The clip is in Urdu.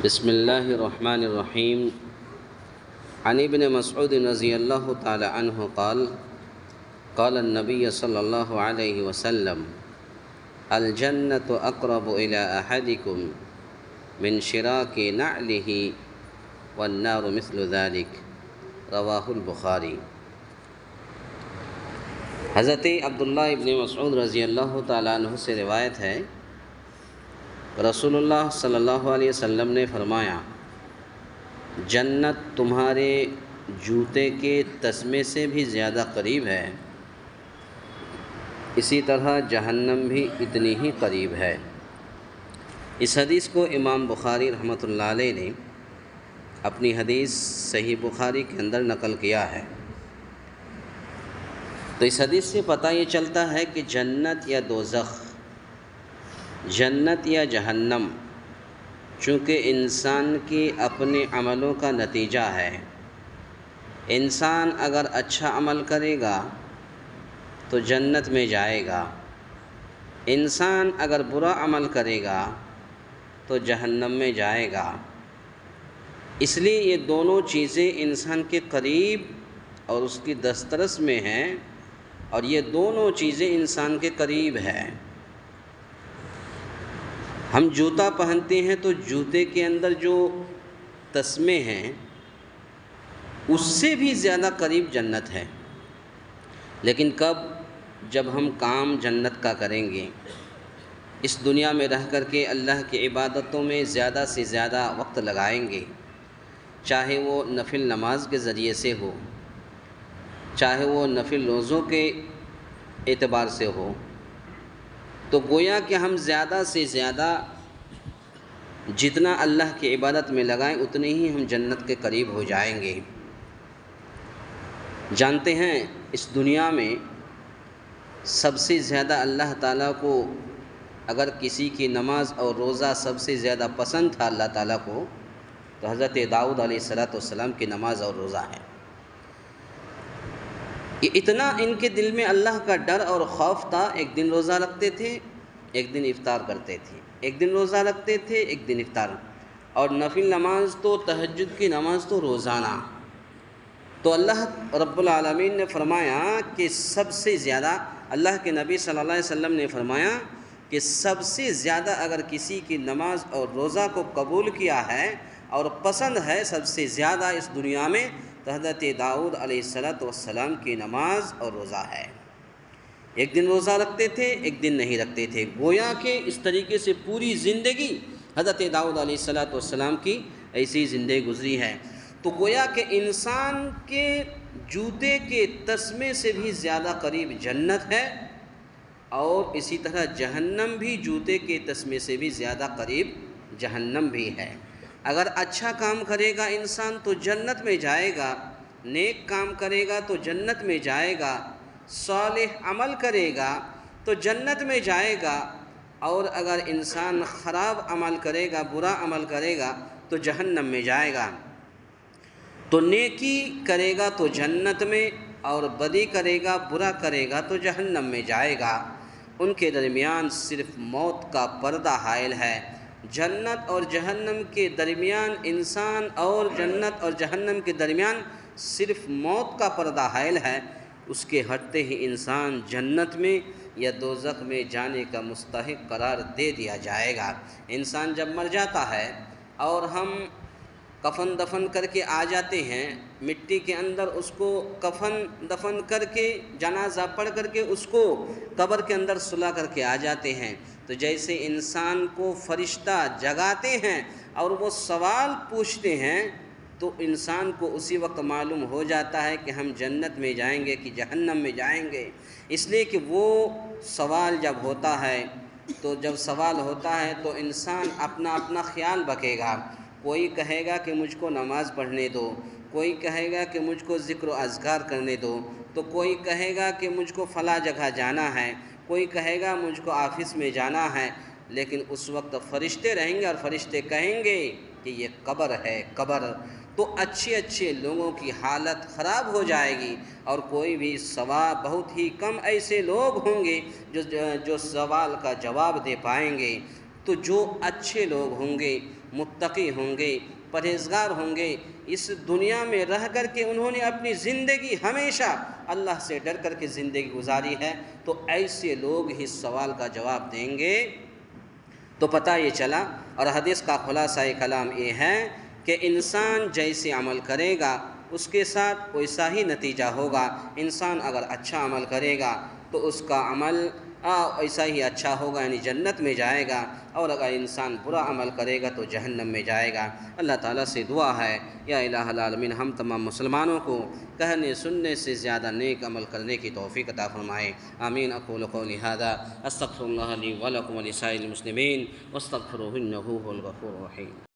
بسم اللہ الرحمن الرحیم عن ابن مسعود رضی اللہ تعالی عنہ قال قال النبی صلی اللہ علیہ وسلم الجنة اقرب الى احدکم من شراک نعلہ والنار مثل ذلك رواہ البخاری۔ حضرت عبداللہ ابن مسعود رضی اللہ تعالیٰ عنہ سے روایت ہے، رسول اللہ صلی اللہ علیہ وسلم نے فرمایا، جنت تمہارے جوتے کے تسمے سے بھی زیادہ قریب ہے، اسی طرح جہنم بھی اتنی ہی قریب ہے۔ اس حدیث کو امام بخاری رحمۃ اللہ علیہ نے اپنی حدیث صحیح بخاری کے اندر نقل کیا ہے۔ تو اس حدیث سے پتہ یہ چلتا ہے کہ جنت یا دوزخ، جنت یا جہنم، چونکہ انسان کی اپنے عملوں کا نتیجہ ہے۔ انسان اگر اچھا عمل کرے گا تو جنت میں جائے گا، انسان اگر برا عمل کرے گا تو جہنم میں جائے گا۔ اس لیے یہ دونوں چیزیں انسان کے قریب اور اس کی دسترس میں ہیں، اور یہ دونوں چیزیں انسان کے قریب ہیں۔ ہم جوتا پہنتے ہیں تو جوتے کے اندر جو تسمے ہیں اس سے بھی زیادہ قریب جنت ہے، لیکن کب؟ جب ہم کام جنت کا کریں گے، اس دنیا میں رہ کر کے اللہ کی عبادتوں میں زیادہ سے زیادہ وقت لگائیں گے، چاہے وہ نفل نماز کے ذریعے سے ہو، چاہے وہ نفل روزوں کے اعتبار سے ہو، تو گویا کہ ہم زیادہ سے زیادہ جتنا اللہ کی عبادت میں لگائیں اتنے ہی ہم جنت کے قریب ہو جائیں گے۔ جانتے ہیں اس دنیا میں سب سے زیادہ اللہ تعالیٰ کو، اگر کسی کی نماز اور روزہ سب سے زیادہ پسند تھا اللہ تعالیٰ کو، تو حضرت داؤد علیہ السلام کی نماز اور روزہ ہے۔ یہ اتنا ان کے دل میں اللہ کا ڈر اور خوف تھا، ایک دن روزہ رکھتے تھے، ایک دن افطار کرتے تھے، ایک دن روزہ رکھتے تھے، ایک دن افطار، اور نفل نماز تو تہجد کی نماز تو روزانہ۔ تو اللہ رب العالمین نے فرمایا کہ سب سے زیادہ، اللہ کے نبی صلی اللہ علیہ وسلم نے فرمایا کہ سب سے زیادہ اگر کسی کی نماز اور روزہ کو قبول کیا ہے اور پسند ہے سب سے زیادہ اس دنیا میں، تو حضرت داؤد علیہ السلام کی نماز اور روزہ ہے۔ ایک دن روزہ رکھتے تھے، ایک دن نہیں رکھتے تھے، گویا کہ اس طریقے سے پوری زندگی حضرت داؤد علیہ السلام کی ایسی زندگی گزری ہے۔ تو گویا کہ انسان کے جوتے کے تسمے سے بھی زیادہ قریب جنت ہے، اور اسی طرح جہنم بھی جوتے کے تسمے سے بھی زیادہ قریب جہنم بھی ہے۔ اگر اچھا کام کرے گا انسان تو جنت میں جائے گا، نیک کام کرے گا تو جنت میں جائے گا، صالح عمل کرے گا تو جنت میں جائے گا، اور اگر انسان خراب عمل کرے گا، برا عمل کرے گا تو جہنم میں جائے گا۔ تو نیکی کرے گا تو جنت میں، اور بدی کرے گا، برا کرے گا تو جہنم میں جائے گا۔ ان کے درمیان صرف موت کا پردہ حائل ہے۔ جنت اور جہنم کے درمیان، انسان اور جنت اور جہنم کے درمیان صرف موت کا پردہ حائل ہے، اس کے ہٹتے ہی انسان جنت میں یا دوزخ میں جانے کا مستحق قرار دے دیا جائے گا۔ انسان جب مر جاتا ہے اور ہم کفن دفن کر کے آ جاتے ہیں، مٹی کے اندر اس کو کفن دفن کر کے، جنازہ پڑھ کر کے اس کو قبر کے اندر سلا کر کے آ جاتے ہیں، تو جیسے انسان کو فرشتہ جگاتے ہیں اور وہ سوال پوچھتے ہیں، تو انسان کو اسی وقت معلوم ہو جاتا ہے کہ ہم جنت میں جائیں گے کہ جہنم میں جائیں گے۔ اس لیے کہ وہ سوال جب ہوتا ہے، تو جب سوال ہوتا ہے تو انسان اپنا اپنا خیال بکے گا۔ کوئی کہے گا کہ مجھ کو نماز پڑھنے دو، کوئی کہے گا کہ مجھ کو ذکر و اذکار کرنے دو، تو کوئی کہے گا کہ مجھ کو فلاں جگہ جانا ہے، کوئی کہے گا مجھ کو آفس میں جانا ہے۔ لیکن اس وقت فرشتے رہیں گے اور فرشتے کہیں گے کہ یہ قبر ہے، قبر۔ تو اچھے اچھے لوگوں کی حالت خراب ہو جائے گی، اور کوئی بھی ثواب، بہت ہی کم ایسے لوگ ہوں گے جو سوال کا جواب دے پائیں گے۔ تو جو اچھے لوگ ہوں گے، متقی ہوں گے، پرہیزگار ہوں گے، اس دنیا میں رہ کر کے انہوں نے اپنی زندگی ہمیشہ اللہ سے ڈر کر کے زندگی گزاری ہے، تو ایسے لوگ ہی سوال کا جواب دیں گے۔ تو پتہ یہ چلا، اور حدیث کا خلاصہ کلام یہ ہے کہ انسان جیسے عمل کرے گا اس کے ساتھ ویسا ہی نتیجہ ہوگا۔ انسان اگر اچھا عمل کرے گا تو اس کا عمل ایسا ہی اچھا ہوگا، یعنی جنت میں جائے گا، اور اگر انسان برا عمل کرے گا تو جہنم میں جائے گا۔ اللہ تعالیٰ سے دعا ہے، یا الہ العالمین ہم تمام مسلمانوں کو کہنے سننے سے زیادہ نیک عمل کرنے کی توفیق عطا فرمائے۔ آمین۔ اقول قولی ھذا استغفر اللہ لی ولکم ولسائر المسلمین واستغفروہ انہ ھو الغفور الرحیم۔